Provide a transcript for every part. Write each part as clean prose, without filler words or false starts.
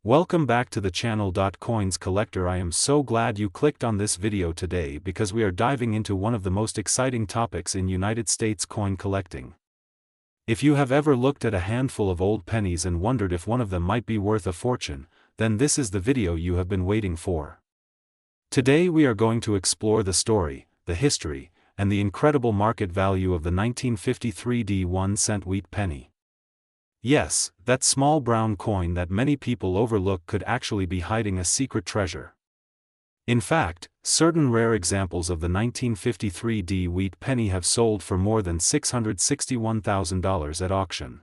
Welcome back to the channel. Coins Collector. I am so glad you clicked on this video today because we are diving into one of the most exciting topics in United States coin collecting. If you have ever looked at a handful of old pennies and wondered if one of them might be worth a fortune, then this is the video you have been waiting for. Today we are going to explore the story, the history, and the incredible market value of the 1953 1-cent wheat penny. Yes, that small brown coin that many people overlook could actually be hiding a secret treasure. In fact, certain rare examples of the 1953 wheat penny have sold for more than $661,000 at auction.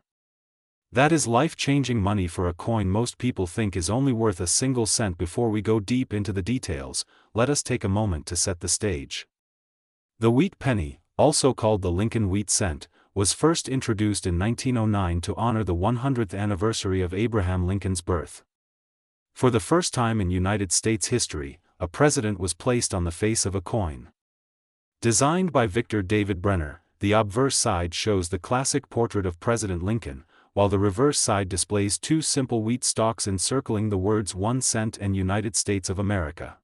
That is life-changing money for a coin most people think is only worth a single cent. Before we go deep into the details, let us take a moment to set the stage. The wheat penny, also called the Lincoln wheat cent, was first introduced in 1909 to honor the 100th anniversary of Abraham Lincoln's birth. For the first time in United States history, a president was placed on the face of a coin. Designed by Victor David Brenner, the obverse side shows the classic portrait of President Lincoln, while the reverse side displays two simple wheat stalks encircling the words 1 cent and United States of America.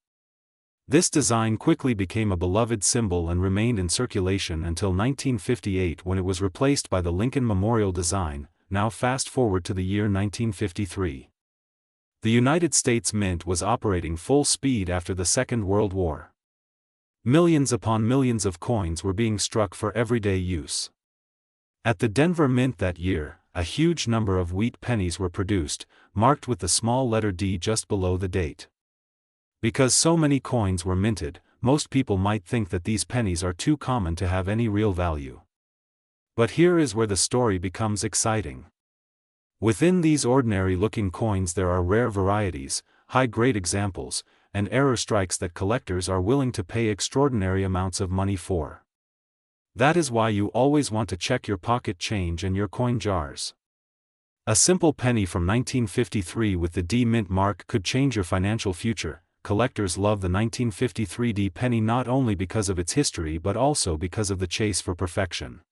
This design quickly became a beloved symbol and remained in circulation until 1958, when it was replaced by the Lincoln Memorial design. Now fast forward to the year 1953. The United States Mint was operating full speed after the Second World War. Millions upon millions of coins were being struck for everyday use. At the Denver Mint that year, a huge number of wheat pennies were produced, marked with the small letter D just below the date. Because so many coins were minted, most people might think that these pennies are too common to have any real value. But here is where the story becomes exciting. Within these ordinary-looking coins there are rare varieties, high-grade examples, and error strikes that collectors are willing to pay extraordinary amounts of money for. That is why you always want to check your pocket change and your coin jars. A simple penny from 1953 with the D mint mark could change your financial future. Collectors love the 1953 penny not only because of its history but also because of the chase for perfection.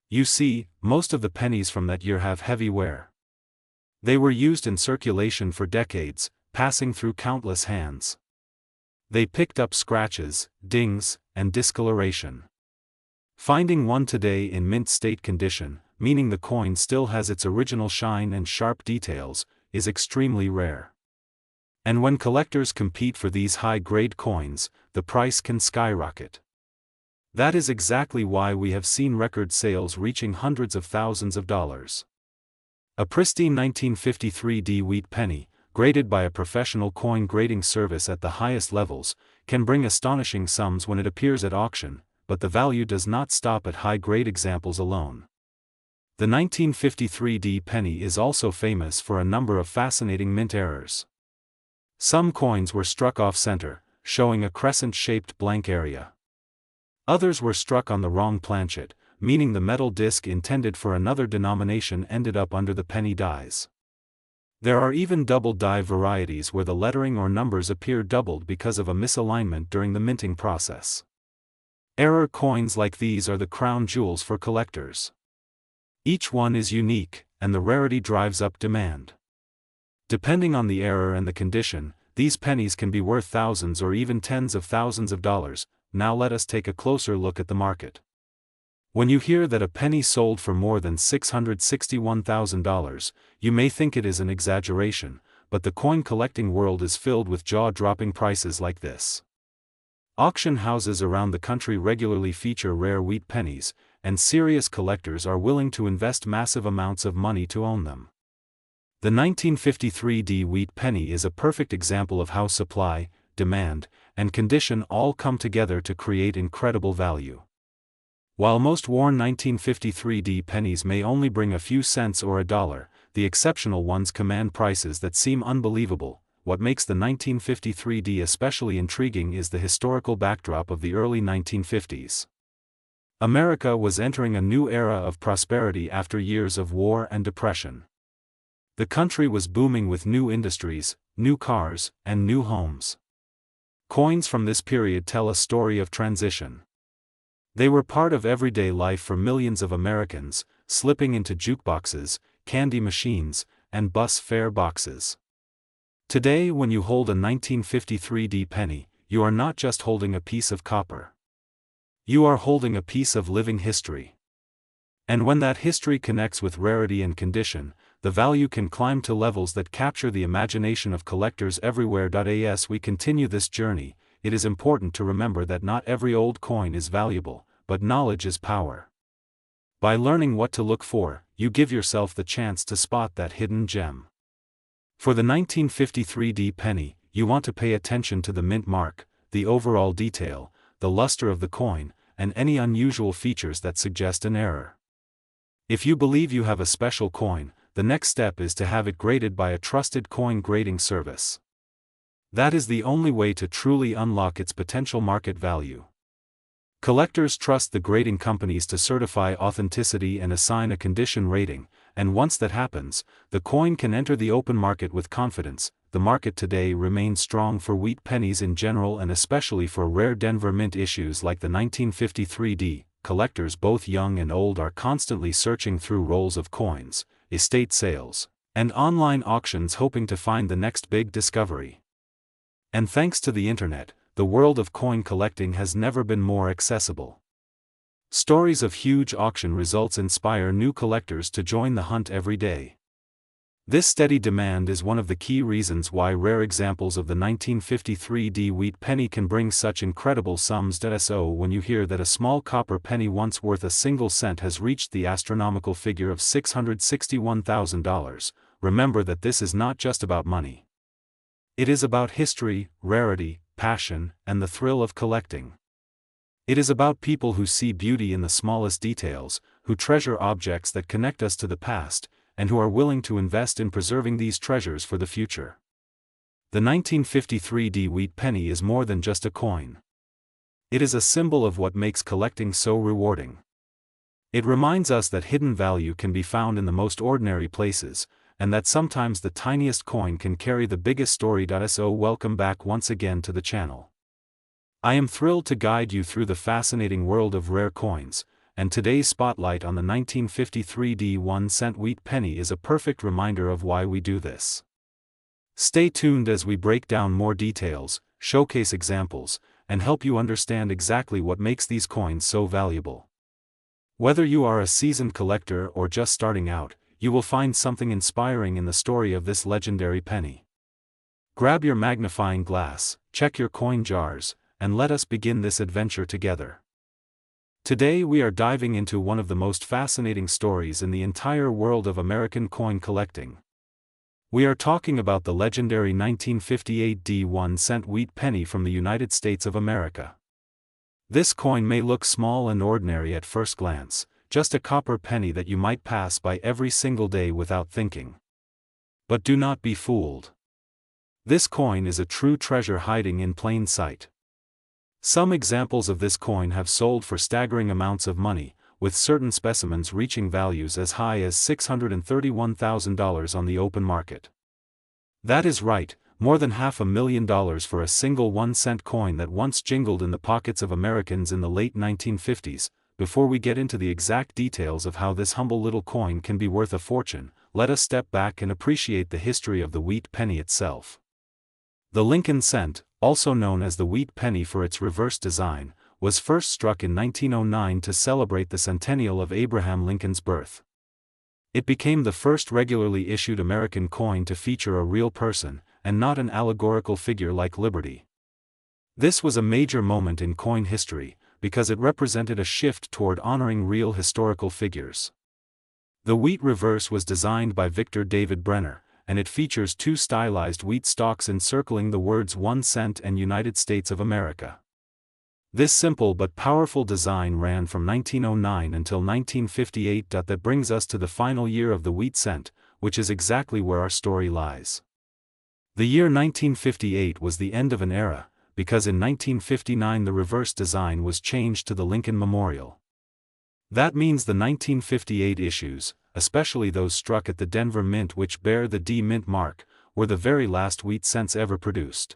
You see, most of the pennies from that year have heavy wear. They were used in circulation for decades, passing through countless hands. They picked up scratches, dings, and discoloration. Finding one today in mint state condition, meaning the coin still has its original shine and sharp details, is extremely rare. And when collectors compete for these high-grade coins, the price can skyrocket. That is exactly why we have seen record sales reaching hundreds of thousands of dollars. A pristine 1953 wheat penny, graded by a professional coin grading service at the highest levels, can bring astonishing sums when it appears at auction, but the value does not stop at high-grade examples alone. The 1953 penny is also famous for a number of fascinating mint errors. Some coins were struck off-center, showing a crescent-shaped blank area. Others were struck on the wrong planchet, meaning the metal disc intended for another denomination ended up under the penny dies. There are even double die varieties where the lettering or numbers appear doubled because of a misalignment during the minting process. Error coins like these are the crown jewels for collectors. Each one is unique, and the rarity drives up demand. Depending on the error and the condition, these pennies can be worth thousands or even tens of thousands of dollars. Now let us take a closer look at the market. When you hear that a penny sold for more than $661,000, you may think it is an exaggeration, but the coin collecting world is filled with jaw-dropping prices like this. Auction houses around the country regularly feature rare wheat pennies, and serious collectors are willing to invest massive amounts of money to own them. The 1953 wheat penny is a perfect example of how supply, demand, and condition all come together to create incredible value. While most worn 1953 pennies may only bring a few cents or a dollar, the exceptional ones command prices that seem unbelievable. What makes the 1953 especially intriguing is the historical backdrop of the early 1950s. America was entering a new era of prosperity after years of war and depression. The country was booming with new industries, new cars, and new homes. Coins from this period tell a story of transition. They were part of everyday life for millions of Americans, slipping into jukeboxes, candy machines, and bus fare boxes. Today, when you hold a 1953 penny, you are not just holding a piece of copper. You are holding a piece of living history. And when that history connects with rarity and condition, the value can climb to levels that capture the imagination of collectors everywhere. As we continue this journey, it is important to remember that not every old coin is valuable, but knowledge is power. By learning what to look for, you give yourself the chance to spot that hidden gem. For the 1953 penny, you want to pay attention to the mint mark, the overall detail, the luster of the coin, and any unusual features that suggest an error. If you believe you have a special coin, the next step is to have it graded by a trusted coin grading service. That is the only way to truly unlock its potential market value. Collectors trust the grading companies to certify authenticity and assign a condition rating, and once that happens, the coin can enter the open market with confidence. The market today remains strong for wheat pennies in general and especially for rare Denver Mint issues like the 1953. Collectors both young and old are constantly searching through rolls of coins, estate sales, and online auctions hoping to find the next big discovery. And thanks to the internet, the world of coin collecting has never been more accessible. Stories of huge auction results inspire new collectors to join the hunt every day. This steady demand is one of the key reasons why rare examples of the 1953 wheat penny can bring such incredible sums. So when you hear that a small copper penny once worth a single cent has reached the astronomical figure of $661,000, remember that this is not just about money. It is about history, rarity, passion, and the thrill of collecting. It is about people who see beauty in the smallest details, who treasure objects that connect us to the past, and who are willing to invest in preserving these treasures for the future. The 1953 wheat penny is more than just a coin. It is a symbol of what makes collecting so rewarding. It reminds us that hidden value can be found in the most ordinary places, and that sometimes the tiniest coin can carry the biggest story. So welcome back once again to the channel. I am thrilled to guide you through the fascinating world of rare coins, and today's spotlight on the 1953 1-cent wheat penny is a perfect reminder of why we do this. Stay tuned as we break down more details, showcase examples, and help you understand exactly what makes these coins so valuable. Whether you are a seasoned collector or just starting out, you will find something inspiring in the story of this legendary penny. Grab your magnifying glass, check your coin jars, and let us begin this adventure together. Today we are diving into one of the most fascinating stories in the entire world of American coin collecting. We are talking about the legendary 1958 1-cent wheat penny from the United States of America. This coin may look small and ordinary at first glance, just a copper penny that you might pass by every single day without thinking. But do not be fooled. This coin is a true treasure hiding in plain sight. Some examples of this coin have sold for staggering amounts of money, with certain specimens reaching values as high as $631,000 on the open market. That is right, more than $500,000 for a single 1-cent coin that once jingled in the pockets of Americans in the late 1950s. Before we get into the exact details of how this humble little coin can be worth a fortune, let us step back and appreciate the history of the wheat penny itself. The Lincoln cent, also known as the wheat penny for its reverse design, was first struck in 1909 to celebrate the centennial of Abraham Lincoln's birth. It became the first regularly issued American coin to feature a real person, and not an allegorical figure like Liberty. This was a major moment in coin history, because it represented a shift toward honoring real historical figures. The wheat reverse was designed by Victor David Brenner, and it features two stylized wheat stalks encircling the words 1 cent and United States of America. This simple but powerful design ran from 1909 until 1958. That brings us to the final year of the wheat cent, which is exactly where our story lies. The year 1958 was the end of an era, because in 1959 the reverse design was changed to the Lincoln Memorial. That means the 1958 issues, especially those struck at the Denver Mint which bear the D Mint mark, were the very last wheat cents ever produced.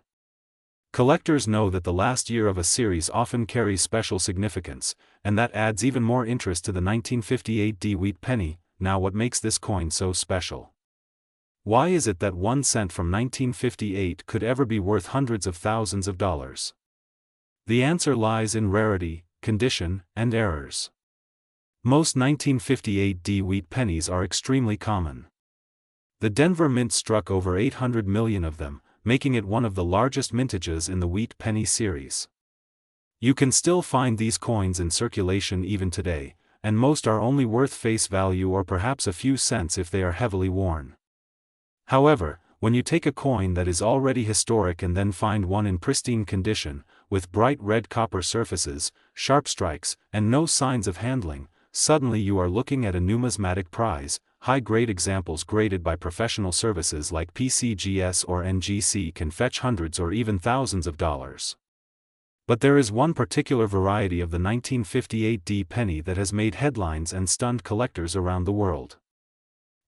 Collectors know that the last year of a series often carries special significance, and that adds even more interest to the 1958 D wheat penny. Now what makes this coin so special? Why is it that 1 cent from 1958 could ever be worth hundreds of thousands of dollars? The answer lies in rarity, condition, and errors. Most 1958 D wheat pennies are extremely common. The Denver Mint struck over 800 million of them, making it one of the largest mintages in the wheat penny series. You can still find these coins in circulation even today, and most are only worth face value or perhaps a few cents if they are heavily worn. However, when you take a coin that is already historic and then find one in pristine condition, with bright red copper surfaces, sharp strikes, and no signs of handling, suddenly you are looking at a numismatic prize. High-grade examples graded by professional services like PCGS or NGC can fetch hundreds or even thousands of dollars. But there is one particular variety of the 1958 D penny that has made headlines and stunned collectors around the world.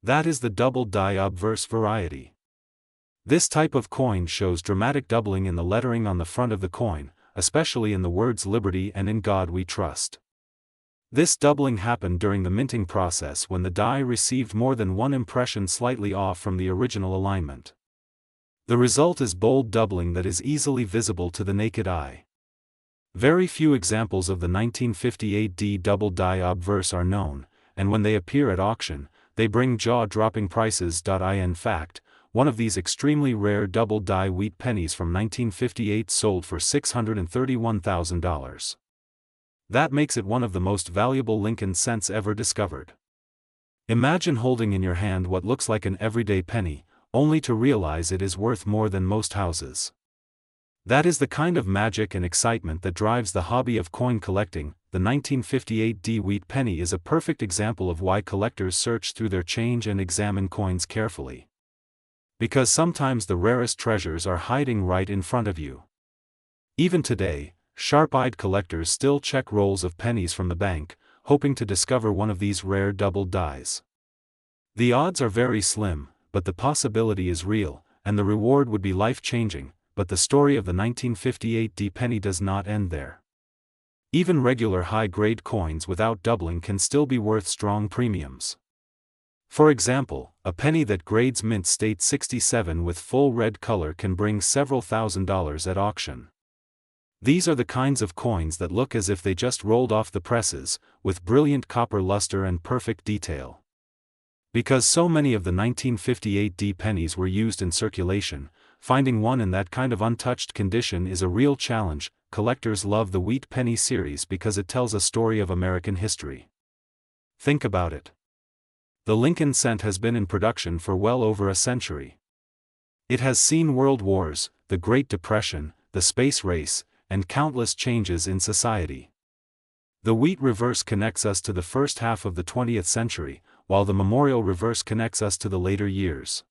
That is the double die obverse variety. This type of coin shows dramatic doubling in the lettering on the front of the coin, especially in the words Liberty and In God We Trust. This doubling happened during the minting process when the die received more than one impression slightly off from the original alignment. The result is bold doubling that is easily visible to the naked eye. Very few examples of the 1958 D double die obverse are known, and when they appear at auction, they bring jaw-dropping prices. In fact, one of these extremely rare double die wheat pennies from 1958 sold for $631,000. That makes it one of the most valuable Lincoln cents ever discovered. Imagine holding in your hand what looks like an everyday penny, only to realize it is worth more than most houses. That is the kind of magic and excitement that drives the hobby of coin collecting. The 1958 D wheat penny is a perfect example of why collectors search through their change and examine coins carefully. Because sometimes the rarest treasures are hiding right in front of you. Even today, sharp-eyed collectors still check rolls of pennies from the bank, hoping to discover one of these rare double dies. The odds are very slim, but the possibility is real, and the reward would be life-changing. But the story of the 1958 D penny does not end there. Even regular high-grade coins without doubling can still be worth strong premiums. For example, a penny that grades mint state 67 with full red color can bring several $1,000s at auction. These are the kinds of coins that look as if they just rolled off the presses, with brilliant copper luster and perfect detail. Because so many of the 1958 D pennies were used in circulation, finding one in that kind of untouched condition is a real challenge. Collectors love the wheat penny series because it tells a story of American history. Think about it. The Lincoln cent has been in production for well over a century. It has seen world wars, the Great Depression, the space race, and countless changes in society. The wheat reverse connects us to the first half of the 20th century, while the memorial reverse connects us to the later years.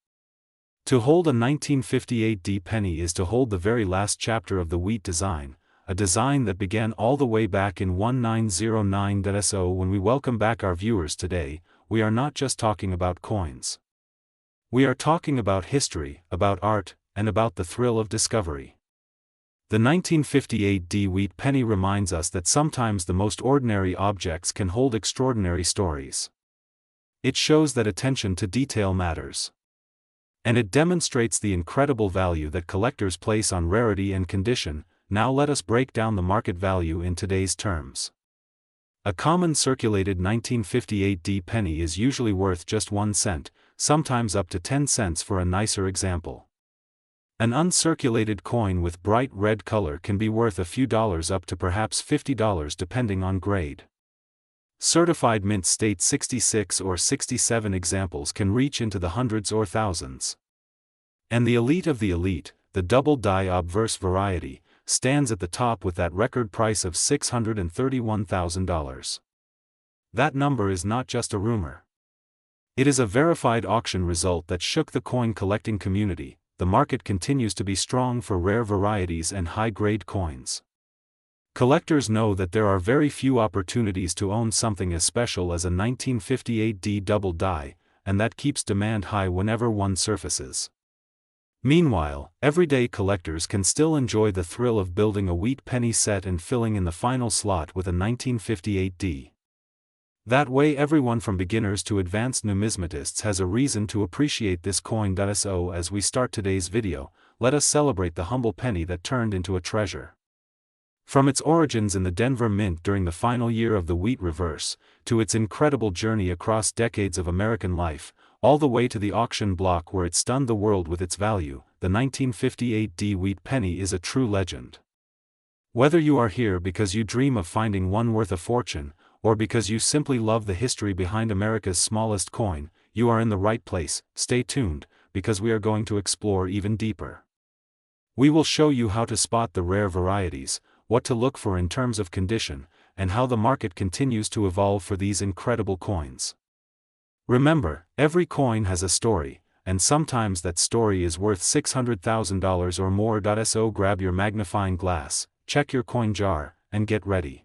To hold a 1958 D penny is to hold the very last chapter of the wheat design, a design that began all the way back in 1909. So when we welcome back our viewers today, we are not just talking about coins. We are talking about history, about art, and about the thrill of discovery. The 1958 D wheat penny reminds us that sometimes the most ordinary objects can hold extraordinary stories. It shows that attention to detail matters. And it demonstrates the incredible value that collectors place on rarity and condition. Now let us break down the market value in today's terms. A common circulated 1958 D penny is usually worth just 1 cent, sometimes up to 10 cents for a nicer example. An uncirculated coin with bright red color can be worth a few dollars up to perhaps $50 depending on grade. Certified mint state 66 or 67 examples can reach into the hundreds or thousands. And the elite of the elite, the double die obverse variety, stands at the top with that record price of $631,000. That number is not just a rumor. It is a verified auction result that shook the coin collecting community. The market continues to be strong for rare varieties and high-grade coins. Collectors know that there are very few opportunities to own something as special as a 1958 D double die, and that keeps demand high whenever one surfaces. Meanwhile, everyday collectors can still enjoy the thrill of building a wheat penny set and filling in the final slot with a 1958 D. That way everyone from beginners to advanced numismatists has a reason to appreciate this coin. So as we start today's video, let us celebrate the humble penny that turned into a treasure. From its origins in the Denver Mint during the final year of the wheat reverse, to its incredible journey across decades of American life, all the way to the auction block where it stunned the world with its value, the 1958 wheat penny is a true legend. Whether you are here because you dream of finding one worth a fortune, or because you simply love the history behind America's smallest coin, you are in the right place. Stay tuned, because we are going to explore even deeper. We will show you how to spot the rare varieties, what to look for in terms of condition, and how the market continues to evolve for these incredible coins. Remember, every coin has a story, and sometimes that story is worth $600,000 or more. So grab your magnifying glass, check your coin jar, and get ready.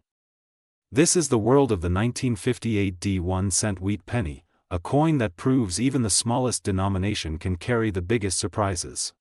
This is the world of the 1958 1-cent wheat penny, a coin that proves even the smallest denomination can carry the biggest surprises.